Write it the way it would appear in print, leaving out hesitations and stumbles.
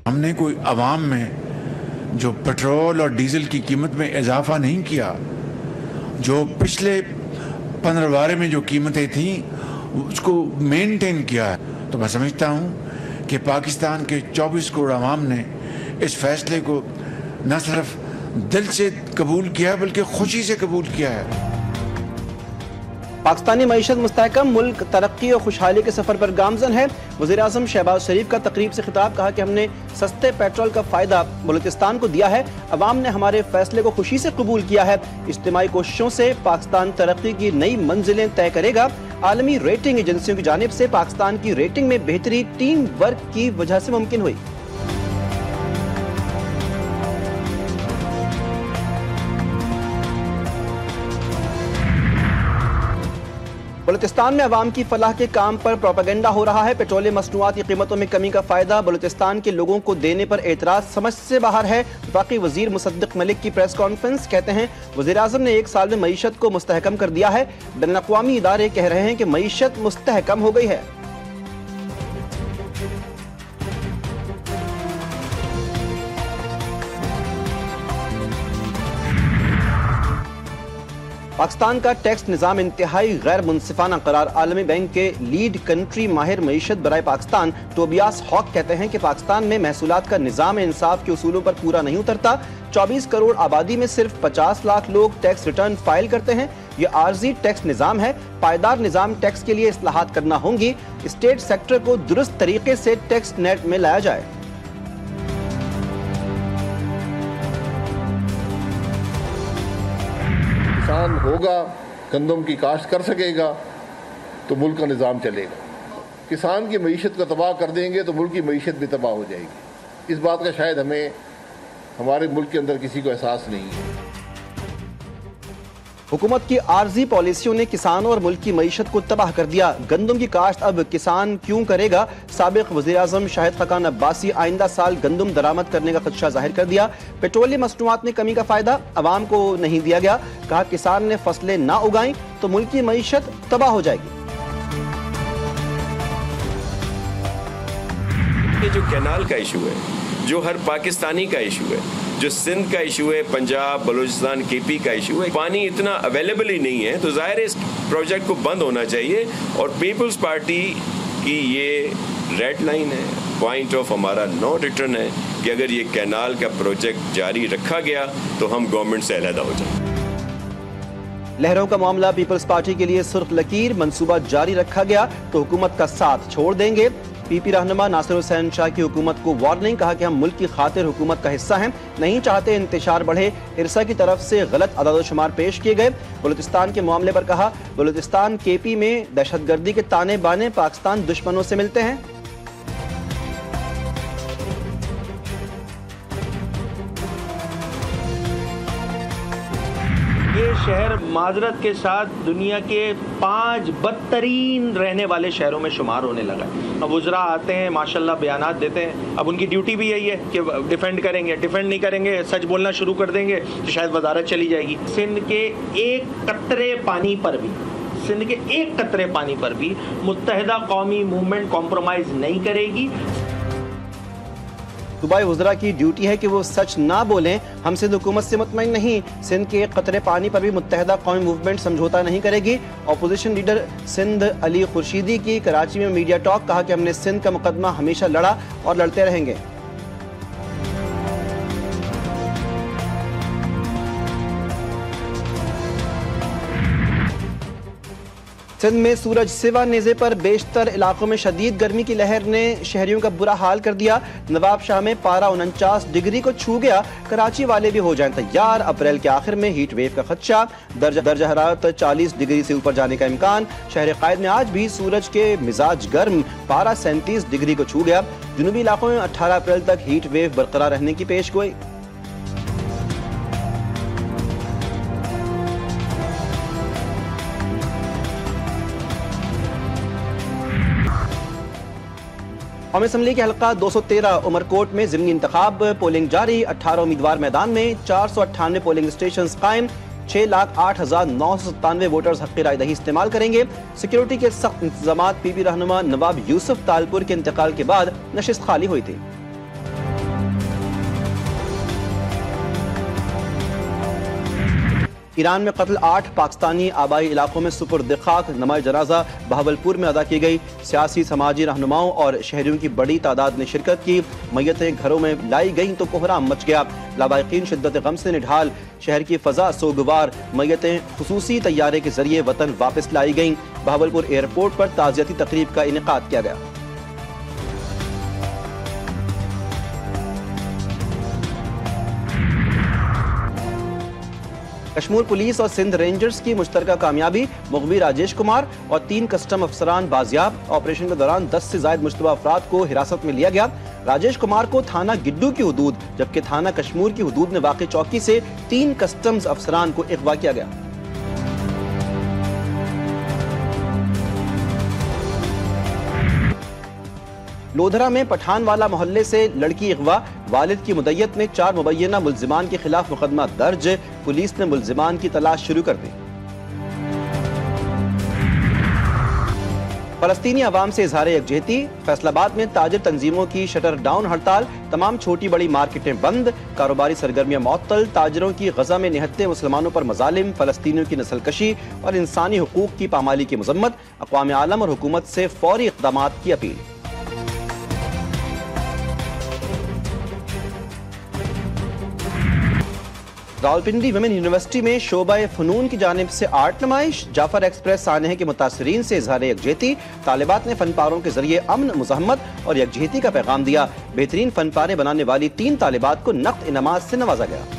हमने कोई आवाम में जो पेट्रोल और डीजल की कीमत में इजाफा नहीं किया, जो पिछले 15 में जो कीमतें थीं उसको मेंटेन किया है। तो मैं समझता हूँ कि पाकिस्तान के 24 करोड़ आवाम ने इस फैसले को न सिर्फ दिल से कबूल किया है बल्कि खुशी से कबूल किया है। पाकिस्तानी मईशत मुस्तहकम, मुल्क तरक्की और खुशहाली के सफर पर गामजन है। वज़ीर-ए-आज़म शहबाज शरीफ का तकरीब से खिताब, कहा कि हमने सस्ते पेट्रोल का फायदा बलूचिस्तान को दिया है, अवाम ने हमारे फैसले को खुशी से कबूल किया है। इज्तिमाई कोशिशों से पाकिस्तान तरक्की की नई मंजिलें तय करेगा। आलमी रेटिंग एजेंसियों की जानिब से पाकिस्तान की रेटिंग में बेहतरी टीम वर्क की वजह से मुमकिन हुई। बलूचिस्तान में अवाम की फलाह के काम पर प्रोपेगेंडा हो रहा है। पेट्रोलियम मसनूआत की कीमतों में कमी का फायदा बलूचिस्तान के लोगों को देने पर एतराज समझ से बाहर है। वफाकी वजीर मुसद्दिक मलिक की प्रेस कॉन्फ्रेंस, कहते हैं वज़ीर-ए-आज़म ने 1 साल में मईशत को मुस्तहकम कर दिया है। बैनुल-अक़वामी इदारे कह रहे हैं कि मईशत मुस्तहकम हो गई है। पाकिस्तान का टैक्स निज़ाम इंतहाई गैर मुनसिफाना करार। आलमी बैंक के लीड कंट्री माहिर मईशत बराए पाकिस्तान टोबियास हॉक कहते हैं कि पाकिस्तान में महसूलात का निज़ाम इंसाफ के उसूलों पर पूरा नहीं उतरता। 24 करोड़ आबादी में सिर्फ 50 लाख लोग टैक्स रिटर्न फाइल करते हैं। ये आर्जी टैक्स निज़ाम है। पायदार निज़ाम टैक्स के लिए इस्लाहात करना होंगी। स्टेट सेक्टर को दुरुस्त तरीके से टैक्स नेट में लाया जाए। किसान होगा, गंदम की काश्त कर सकेगा तो मुल्क का निज़ाम चलेगा। किसान की मईशत को तबाह कर देंगे तो मुल्क की मईशत भी तबाह हो जाएगी। इस बात का शायद हमारे मुल्क के अंदर किसी को एहसास नहीं है। हुकूमत की आर्जी पॉलिसियों ने किसानों और मुल्क की मईशत को तबाह कर दिया। गंदम की काश्त अब किसान क्यों करेगा? साबिक वज़ीर-ए-आज़म शाहिद खकान अब्बासी आइंदा साल गंदम दरामद करने का खदशा जाहिर कर दिया। पेट्रोलियम मसनूआत में कमी का फायदा अवाम को नहीं दिया गया। कहा किसान ने फसलें ना उगाई तो मुल्क की मईशत तबाह हो जाएगी। ये जो कैनाल का इशू है, जो हर पाकिस्तानी का इशू है, जो सिंध का इशू है, पंजाब, बलूचिस्तान, केपी का इशू है, पानी इतना अवेलेबल ही नहीं है, तो जाहिर है इस प्रोजेक्ट को बंद होना चाहिए। और पीपल्स पार्टी की ये रेड लाइन है, पॉइंट ऑफ हमारा नो रिटर्न है कि अगर ये कैनाल का प्रोजेक्ट जारी रखा गया तो हम गवर्नमेंट से अलहदा हो जाएंगे। लहरों का मामला पीपल्स पार्टी के लिए सुर्ख लकीर। मंसूबा जारी रखा गया तो हुकूमत का साथ छोड़ देंगे। पीपी रहनुमा नासिर हुसैन शाह की हुकूमत को वार्निंग, कहा कि हम मुल्क की खातिर हुकूमत का हिस्सा हैं, नहीं चाहते इंतशार बढ़े। इरसा की तरफ से गलत अदाद-ओ-शुमार पेश किए गए। बलूचिस्तान के मामले पर कहा बलूचिस्तान केपी में दहशतगर्दी के ताने बाने पाकिस्तान दुश्मनों से मिलते हैं। ये शहर माजरत के साथ दुनिया के 5 बदतरीन रहने वाले शहरों में शुमार होने लगा है। अब वज़रा आते हैं, माशाल्लाह बयानात देते हैं, अब उनकी ड्यूटी भी यही है कि डिफेंड करेंगे। डिफेंड नहीं करेंगे, सच बोलना शुरू कर देंगे तो शायद वजारत चली जाएगी। सिंध के एक कतरे पानी पर भी मुत्तहिदा कौमी मूवमेंट कॉम्प्रोमाइज़ नहीं करेगी। सूबाई वज़रा की ड्यूटी है कि वो सच ना बोलें। हम सिंध हुकूमत से मुतमईन नहीं। सिंध के एक कतरे पानी पर भी मुत्तहिदा कौमी मूवमेंट समझौता नहीं करेगी। अपोजिशन लीडर सिंध अली खुर्शीदी की कराची में मीडिया टॉक, कहा कि हमने सिंध का मुकदमा हमेशा लड़ा और लड़ते रहेंगे। सिंध में सूरज सिवा नेज़े पर बेशतर इलाकों में शदीद गर्मी की लहर ने शहरियों का बुरा हाल कर दिया। नवाब शाह में पारा 49 डिग्री को छू गया। कराची वाले भी हो जाएं तैयार, अप्रैल के आखिर में हीट वेव का खदशा। दर्जा हरारत 40 डिग्री से ऊपर जाने का इम्कान। शहर कायद में आज भी सूरज के मिजाज गर्म, पारा 37 डिग्री को छू गया। जुनूबी इलाकों में 18 अप्रैल तक हीट वेव बरकरार रहने की पेशगोई। कौमी असम्बली के हल्का 213 उमरकोट में ज़िमनी इंतखाब, पोलिंग जारी। 18 उम्मीदवार मैदान में, 498 पोलिंग स्टेशन कायम। 6,08,997 वोटर्स हक़ राय दही इस्तेमाल करेंगे। सिक्योरिटी के सख्त इंतजाम। पीपी रहनुमा नवाब यूसुफ तालपुर के इंतकाल के बाद नशिस्त खाली हुई थी। ईरान में कत्ल 8 पाकिस्तानी आबाई इलाकों में सुपुर्द खाक। नमाज जनाजा बहावलपुर में अदा की गई। सियासी समाजी रहनुमाओं और शहरियों की बड़ी तादाद ने शिरकत की। मैयतें घरों में लाई गईं तो कोहराम मच गया। लावाकिन शिद्दत गम से निढाल। शहर की फजा सोगवार। मैयतें खुसूसी तैयारे के जरिए वतन वापस लाई गईं। बहावलपुर एयरपोर्ट पर ताज़ियती तकरीब का इनेकाद किया गया। कश्मीर पुलिस और सिंध रेंजर्स की मुश्तरका कामयाबी। मुखबिर राजेश कुमार और 3 कस्टम अफसरान बाजियाब। ऑपरेशन के दौरान 10 से ज्यादा मुश्तबा अफराद को हिरासत में लिया गया। राजेश कुमार को थाना गिड्डू की हदूद जबकि थाना कश्मीर की हदूद में वाक़ई चौकी से 3 कस्टम्स अफसरान को अगवा किया गया। लोधरा में पठानवाला मोहल्ले से लड़की अगवा। वालिद की मुद्दत ने 4 मुबैना मुल्जिमान के खिलाफ मुकदमा दर्ज। पुलिस ने मुल्जिमान की तलाश शुरू कर दी। फलस्तीनी अवाम से इजहार यकजहती। फैसलाबाद में ताजिर तंजीमों की शटर डाउन हड़ताल। तमाम छोटी बड़ी मार्केटें बंद। कारोबारी सरगर्मियां मुअत्तल। ताजिरों की गजा में निहत्ते मुसलमानों पर मजालिम। फलस्तीनियों की नस्लकशी और इंसानी हुकूक की पामाली की मजम्मत। अक़वाम आलम और हुकूमत से फौरी इक़दामात की अपील। रावलपिंडी विमेन यूनिवर्सिटी में शोबा फनून की जानिब से आर्ट नुमाइश। जाफर एक्सप्रेस सानहे के मुतासरीन से इजहार यकजहती। तालिबात ने फनपारों के जरिए अमन, मुज़ाहमत और यकजहती का पैगाम दिया। बेहतरीन फनपारे बनाने वाली 3 तालिबात को नक़द इनामात से नवाजा गया।